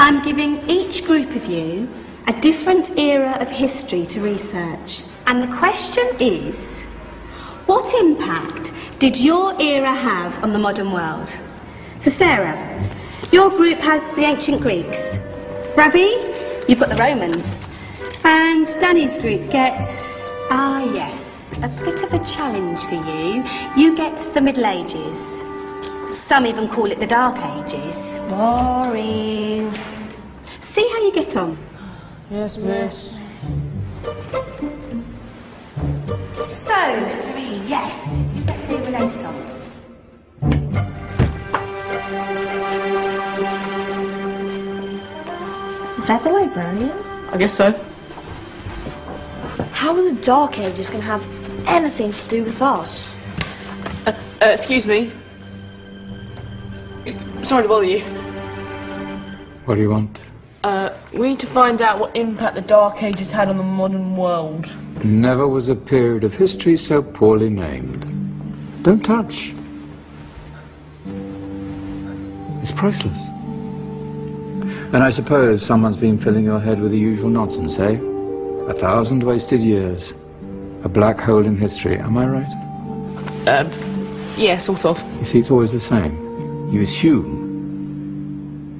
I'm giving each group of you a different era of history to research. And the question is, what impact did your era have on the modern world? So Sarah, your group has the ancient Greeks. Ravi, you've got the Romans. And Danny's group gets, yes, a bit of a challenge for you. You get the Middle Ages. Some even call it the Dark Ages. Boring. See how you get on. Yes, miss. So, Serene, yes, you get the Renaissance. Is that the librarian? I guess so. How are the Dark Ages going to have anything to do with us? Excuse me. Sorry to bother you. What do you want? We need to find out what impact the Dark Ages had on the modern world. Never was a period of history so poorly named. Don't touch. It's priceless. And I suppose someone's been filling your head with the usual nonsense, eh? 1,000 wasted years. A black hole in history, am I right? Yeah, sort of. You see, it's always the same. You assume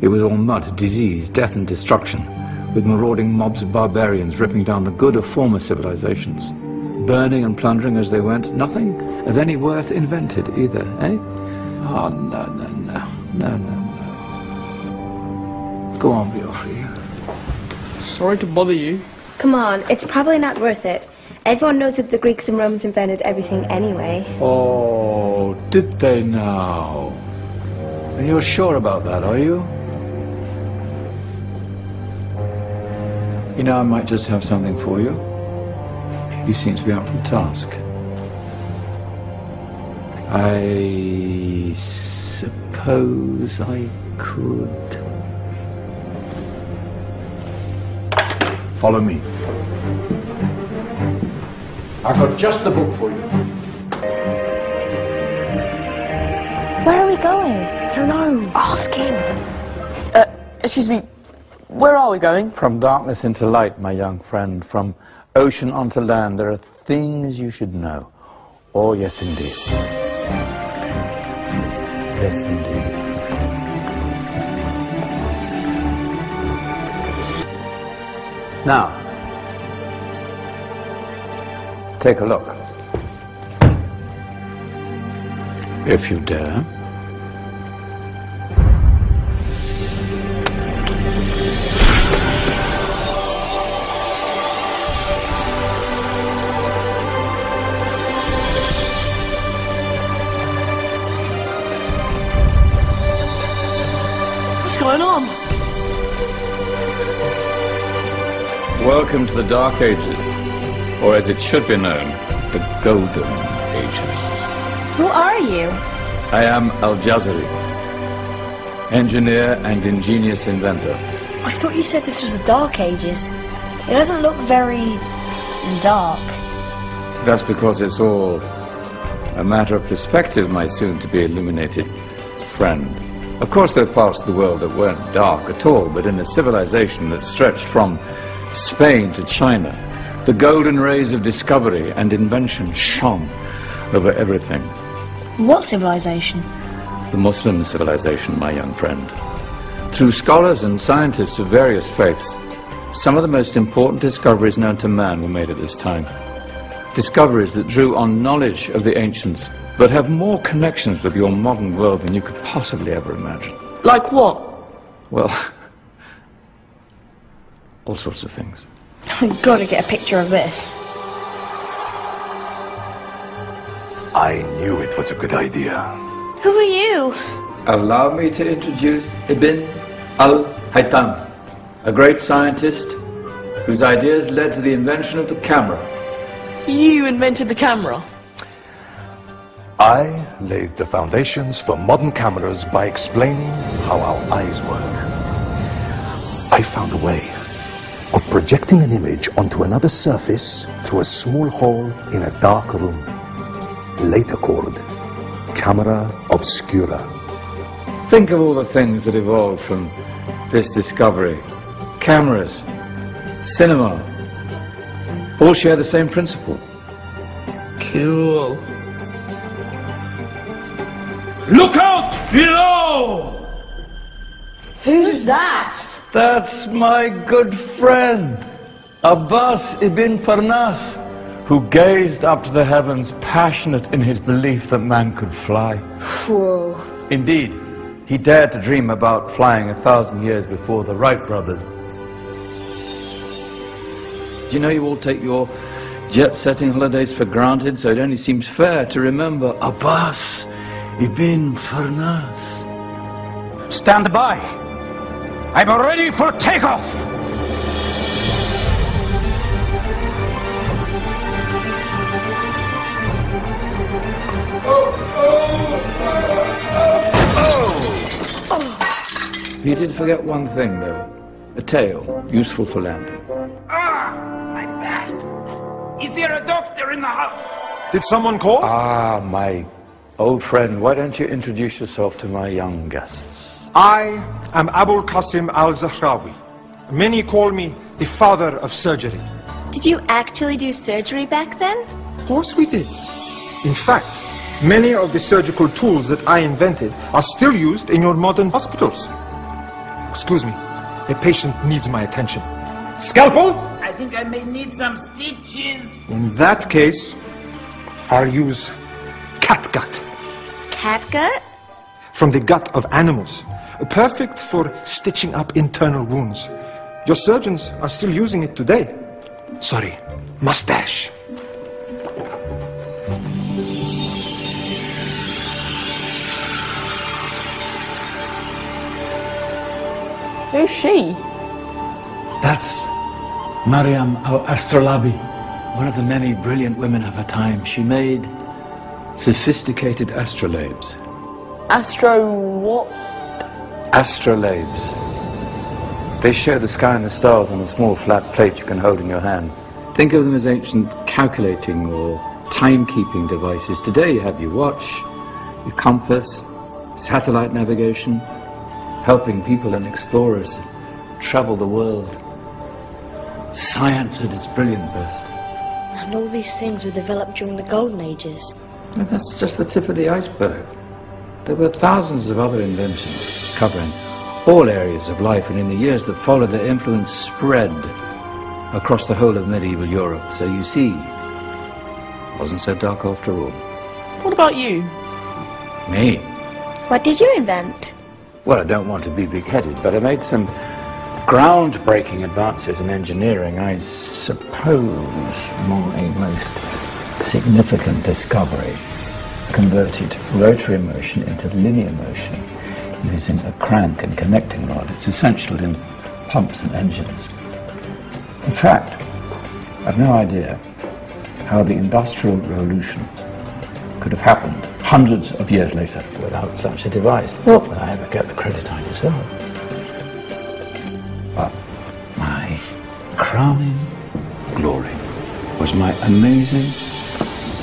it was all mud, disease, death and destruction, with marauding mobs of barbarians ripping down the good of former civilizations, burning and plundering as they went. Nothing of any worth invented either, eh? Oh, no, no, no, no, no, no. Go on, Biofri. Sorry to bother you. Come on, it's probably not worth it. Everyone knows that the Greeks and Romans invented everything anyway. Oh, did they now? And you're sure about that, are you? You know, I might just have something for you. You seem to be up for the task. I suppose I could. Follow me. I've got just the book for you. Where are we going? I don't know. Ask him. Excuse me. Where are we going? From darkness into light, my young friend. From ocean onto land. There are things you should know. Oh, yes, indeed. Yes, indeed. Now, take a look. If you dare. What's going on? Welcome to the Dark Ages, or as it should be known, the Golden Ages. Who are you? I am Al-Jazari, engineer and ingenious inventor. I thought you said this was the Dark Ages. It doesn't look very dark. That's because it's all a matter of perspective, my soon-to-be illuminated friend. Of course, there are parts of the world that weren't dark at all, but in a civilization that stretched from Spain to China, the golden rays of discovery and invention shone over everything. What civilization? The Muslim civilization, my young friend. Through scholars and scientists of various faiths, some of the most important discoveries known to man were made at this time. Discoveries that drew on knowledge of the ancients, but have more connections with your modern world than you could possibly ever imagine. Like what? Well, all sorts of things. I've got to get a picture of this. I knew it was a good idea. Who are you? Allow me to introduce Ibn al-Haytham, a great scientist whose ideas led to the invention of the camera. You invented the camera? I laid the foundations for modern cameras by explaining how our eyes work. I found a way of projecting an image onto another surface through a small hole in a dark room, later called camera obscura. Think of all the things that evolved from this discovery. Cameras, cinema, all share the same principle. Cool. Look out below! Who's that? That's my good friend, Abbas ibn Farnas, who gazed up to the heavens, passionate in his belief that man could fly. Whoa. Indeed, he dared to dream about flying 1,000 years before the Wright brothers. Do you know you all take your jet-setting holidays for granted, so it only seems fair to remember Abbas ibn Farnas. Stand by. I'm ready for takeoff. You did forget one thing, though. A tail, useful for landing. My back. Is there a doctor in the house? Did someone call? Ah, my old friend, why don't you introduce yourself to my young guests? I am Abul Qasim al-Zahrawi. Many call me the father of surgery. Did you actually do surgery back then? Of course we did. In fact, many of the surgical tools that I invented are still used in your modern hospitals. Excuse me, a patient needs my attention. Scalpel? I think I may need some stitches. In that case, I'll use catgut. Catgut? From the gut of animals. Perfect for stitching up internal wounds. Your surgeons are still using it today. Sorry, mustache. Who's she? That's Maryam al-Astrolabi, one of the many brilliant women of her time. She made sophisticated astrolabes. Astro what? Astrolabes. They show the sky and the stars on a small flat plate you can hold in your hand. Think of them as ancient calculating or timekeeping devices. Today you have your watch, your compass, satellite navigation, helping people and explorers travel the world. Science at its brilliant best. And all these things were developed during the Golden Ages. And that's just the tip of the iceberg. There were thousands of other inventions covering all areas of life, and in the years that followed, their influence spread across the whole of medieval Europe. So you see, it wasn't so dark after all. What about you? Me? What did you invent? Well, I don't want to be big-headed, but I made some groundbreaking advances in engineering. I suppose my most significant discovery converted rotary motion into linear motion using a crank and connecting rod. It's essential in pumps and engines. In fact, I've no idea how the Industrial Revolution could have happened hundreds of years later without such a device. Not that I ever get the credit I deserve. But my crowning glory was my amazing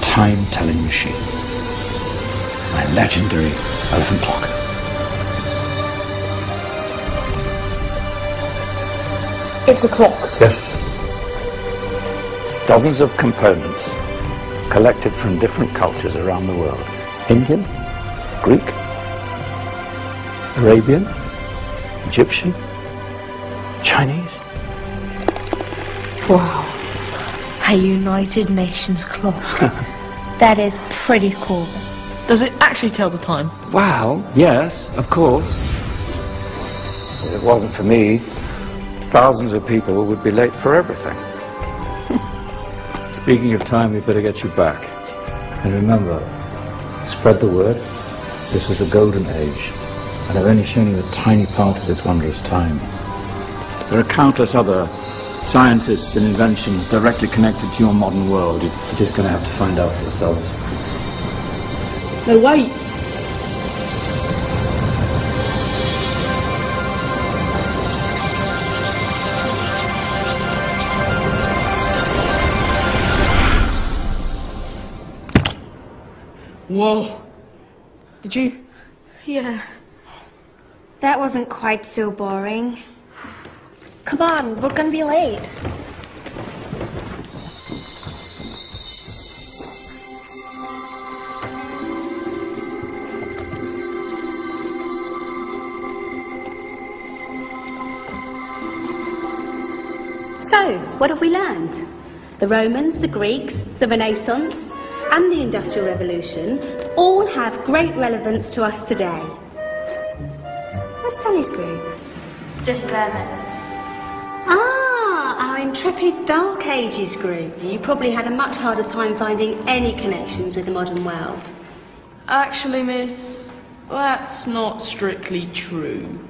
time-telling machine. My legendary elephant clock. It's a clock. Yes. Dozens of components collected from different cultures around the world. Indian, Greek, Arabian, Egyptian, Chinese. Wow. A United Nations clock. That is pretty cool. Does it actually tell the time? Well, yes, of course. If it wasn't for me, thousands of people would be late for everything. Speaking of time, we better get you back. And remember, spread the word. This was a golden age, and I've only shown you a tiny part of this wondrous time. There are countless other scientists and inventions directly connected to your modern world. You're just going to have to find out for yourselves. No, wait. Whoa. Did you? Yeah. That wasn't quite so boring. Come on, we're gonna be late. So, what have we learned? The Romans, the Greeks, the Renaissance, and the Industrial Revolution all have great relevance to us today. Where's Danny's group? Just there, miss. Ah, our intrepid Dark Ages group. You probably had a much harder time finding any connections with the modern world. Actually, miss, that's not strictly true.